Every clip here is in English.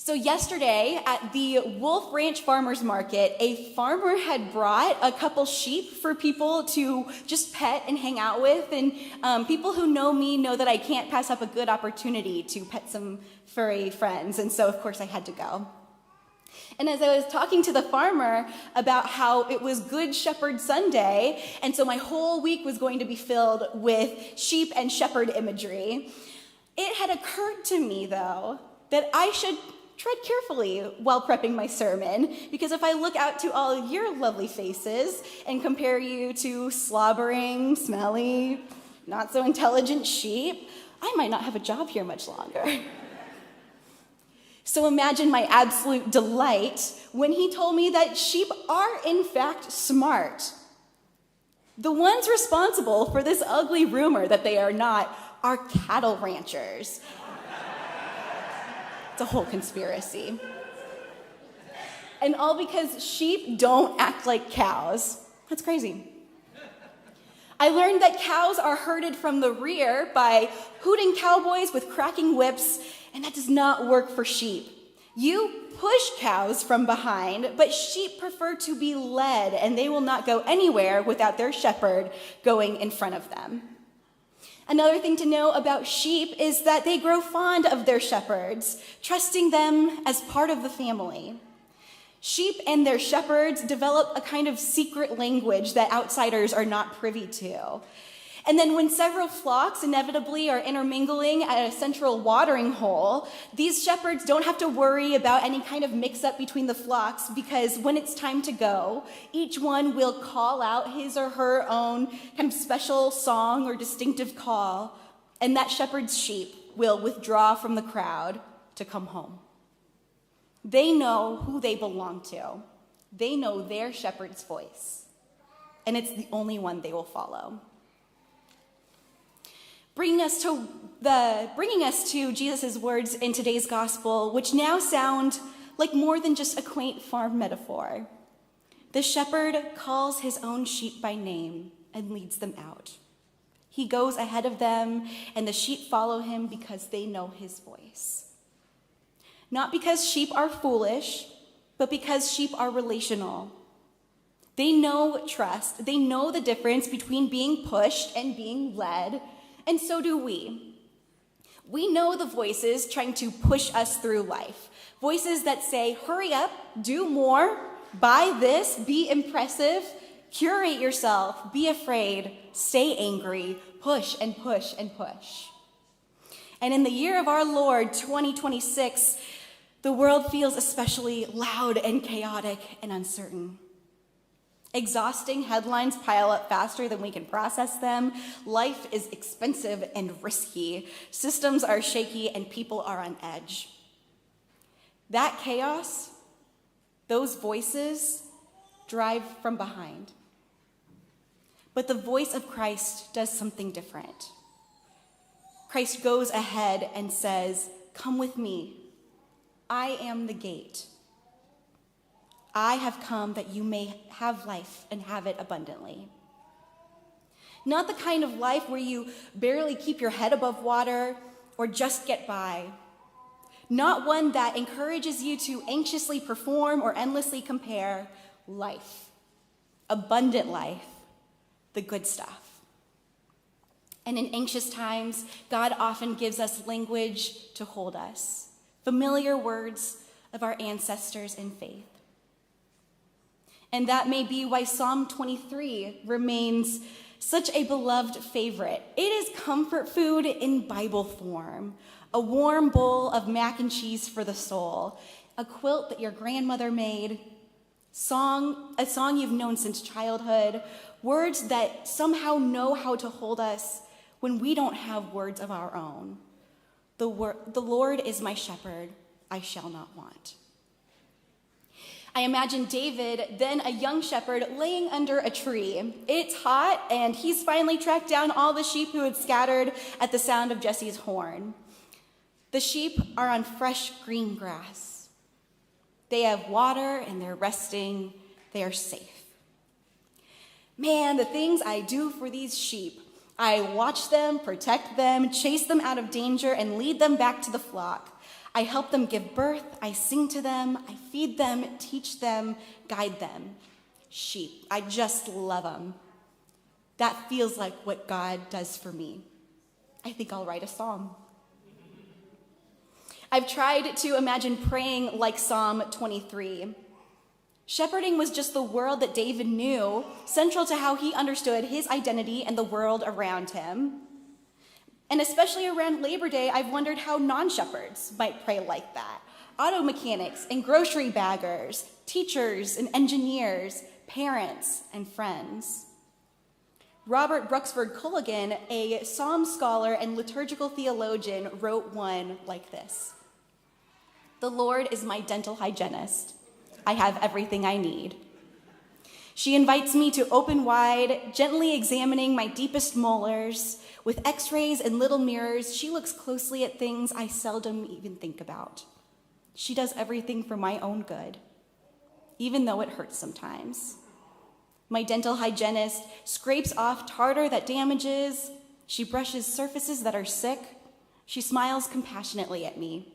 So yesterday at the Wolf Ranch Farmers Market, a farmer had brought a couple sheep for people to just pet and hang out with. And people who know me know that I can't pass up a good opportunity to pet some furry friends. And so, of course, I had to go. And as I was talking to the farmer about how it was Good Shepherd Sunday, and so my whole week was going to be filled with sheep and shepherd imagery, it had occurred to me, though, that I should tread carefully while prepping my sermon, because if I look out to all of your lovely faces and compare you to slobbering, smelly, not so intelligent sheep, I might not have a job here much longer. So imagine my absolute delight when he told me that sheep are in fact smart. The ones responsible for this ugly rumor that they are not are cattle ranchers. It's a whole conspiracy. And all because sheep don't act like cows. That's crazy. I learned that cows are herded from the rear by hooting cowboys with cracking whips, and that does not work for sheep. You push cows from behind, but sheep prefer to be led, and they will not go anywhere without their shepherd going in front of them. Another thing to know about sheep is that they grow fond of their shepherds, trusting them as part of the family. Sheep and their shepherds develop a kind of secret language that outsiders are not privy to. And then when several flocks inevitably are intermingling at a central watering hole, these shepherds don't have to worry about any kind of mix-up between the flocks, because when it's time to go, each one will call out his or her own kind of special song or distinctive call, and that shepherd's sheep will withdraw from the crowd to come home. They know who they belong to. They know their shepherd's voice, and it's the only one they will follow. Bringing us to Jesus' words in today's gospel, which now sound like more than just a quaint farm metaphor. The shepherd calls his own sheep by name and leads them out. He goes ahead of them, and the sheep follow him because they know his voice. Not because sheep are foolish, but because sheep are relational. They know trust. They know the difference between being pushed and being led. And so do we. We know the voices trying to push us through life. Voices that say, hurry up, do more, buy this, be impressive, curate yourself, be afraid, stay angry, push and push and push. And in the year of our Lord, 2026, the world feels especially loud and chaotic and uncertain. Exhausting headlines pile up faster than we can process them. Life is expensive and risky. Systems are shaky and people are on edge. That chaos, those voices, drive from behind. But the voice of Christ does something different. Christ goes ahead and says, "Come with me. I am the gate. I have come that you may have life and have it abundantly." Not the kind of life where you barely keep your head above water or just get by. Not one that encourages you to anxiously perform or endlessly compare. Life. Abundant life. The good stuff. And in anxious times, God often gives us language to hold us. Familiar words of our ancestors in faith. And that may be why Psalm 23 remains such a beloved favorite. It is comfort food in Bible form, a warm bowl of mac and cheese for the soul, a quilt that your grandmother made, a song you've known since childhood, words that somehow know how to hold us when we don't have words of our own. The Lord is my shepherd, I shall not want. I imagine David, then a young shepherd, laying under a tree. It's hot, and he's finally tracked down all the sheep who had scattered at the sound of Jesse's horn. The sheep are on fresh green grass. They have water, and they're resting. They are safe. Man, the things I do for these sheep. I watch them, protect them, chase them out of danger, and lead them back to the flock. I help them give birth, I sing to them, I feed them, teach them, guide them. Sheep, I just love them. That feels like what God does for me. I think I'll write a psalm. I've tried to imagine praying like Psalm 23. Shepherding was just the world that David knew, central to how he understood his identity and the world around him. And especially around Labor Day, I've wondered how non-shepherds might pray like that. Auto mechanics and grocery baggers, teachers and engineers, parents and friends. Robert Bruxford Culligan, a psalm scholar and liturgical theologian, wrote one like this. The Lord is my dental hygienist. I have everything I need. She invites me to open wide, gently examining my deepest molars. With x-rays and little mirrors, she looks closely at things I seldom even think about. She does everything for my own good, even though it hurts sometimes. My dental hygienist scrapes off tartar that damages. She brushes surfaces that are sick. She smiles compassionately at me.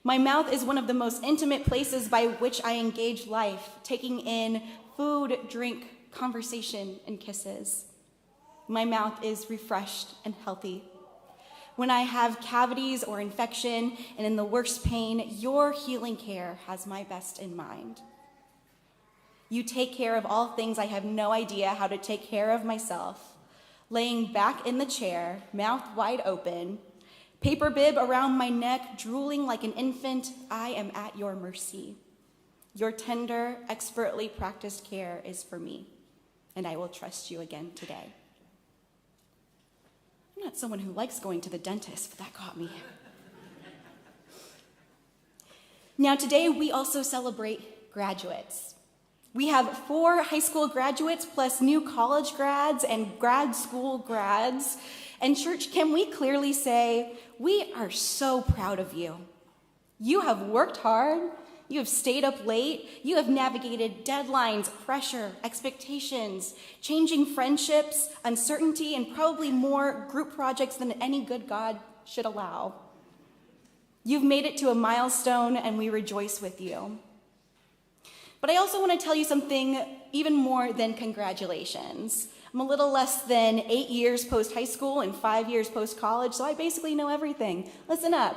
My mouth is one of the most intimate places by which I engage life, taking in food, drink, conversation, and kisses. My mouth is refreshed and healthy. When I have cavities or infection and in the worst pain, your healing care has my best in mind. You take care of all things I have no idea how to take care of myself. Laying back in the chair, mouth wide open, paper bib around my neck, drooling like an infant, I am at your mercy. Your tender, expertly practiced care is for me, and I will trust you again today. I'm not someone who likes going to the dentist, but that got me. Now, today we also celebrate graduates. We have 4 high school graduates plus new college grads and grad school grads. And church, can we clearly say, we are so proud of you. You have worked hard. You have stayed up late. You have navigated deadlines, pressure, expectations, changing friendships, uncertainty, and probably more group projects than any good God should allow. You've made it to a milestone, and we rejoice with you. But I also want to tell you something even more than congratulations. I'm a little less than 8 years post-high school and 5 years post-college, so I basically know everything. Listen up.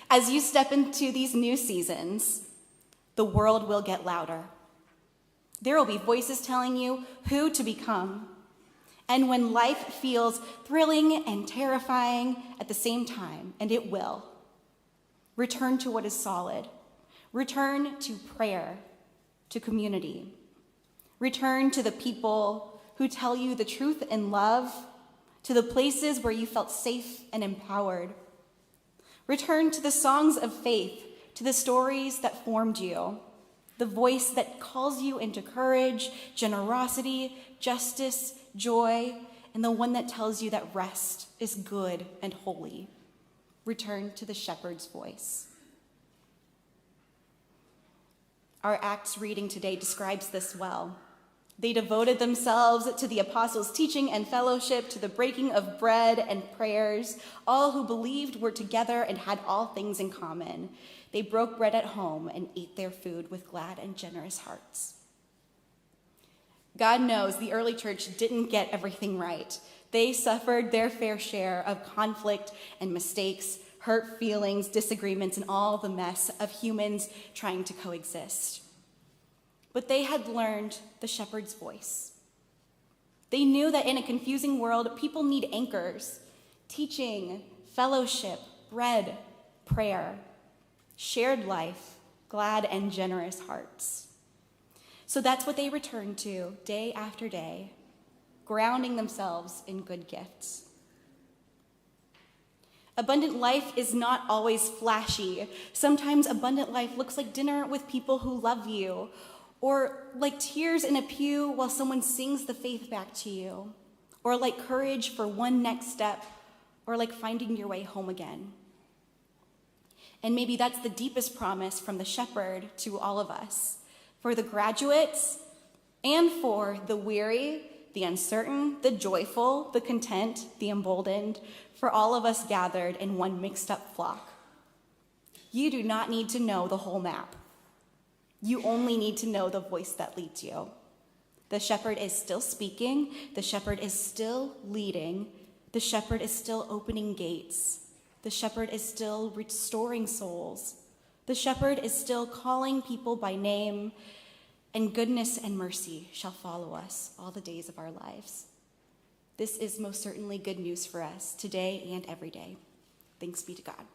As you step into these new seasons, the world will get louder. There will be voices telling you who to become. And when life feels thrilling and terrifying at the same time, and it will, return to what is solid. Return to prayer, to community. Return to the people who tell you the truth in love, to the places where you felt safe and empowered. Return to the songs of faith, to the stories that formed you, the voice that calls you into courage, generosity, justice, joy, and the one that tells you that rest is good and holy. Return to the shepherd's voice. Our Acts reading today describes this well. They devoted themselves to the apostles' teaching and fellowship, to the breaking of bread and prayers. All who believed were together and had all things in common. They broke bread at home and ate their food with glad and generous hearts. God knows the early church didn't get everything right. They suffered their fair share of conflict and mistakes, hurt feelings, disagreements, and all the mess of humans trying to coexist. But they had learned the shepherd's voice. They knew that in a confusing world, people need anchors, teaching, fellowship, bread, prayer, shared life, glad and generous hearts. So that's what they returned to day after day, grounding themselves in good gifts. Abundant life is not always flashy. Sometimes abundant life looks like dinner with people who love you, or like tears in a pew while someone sings the faith back to you, or like courage for one next step, or like finding your way home again. And maybe that's the deepest promise from the shepherd to all of us. For the graduates and for the weary, the uncertain, the joyful, the content, the emboldened, for all of us gathered in one mixed up flock. You do not need to know the whole map. You only need to know the voice that leads you. The shepherd is still speaking. The shepherd is still leading. The shepherd is still opening gates. The shepherd is still restoring souls. The shepherd is still calling people by name, and goodness and mercy shall follow us all the days of our lives. This is most certainly good news for us today and every day. Thanks be to God.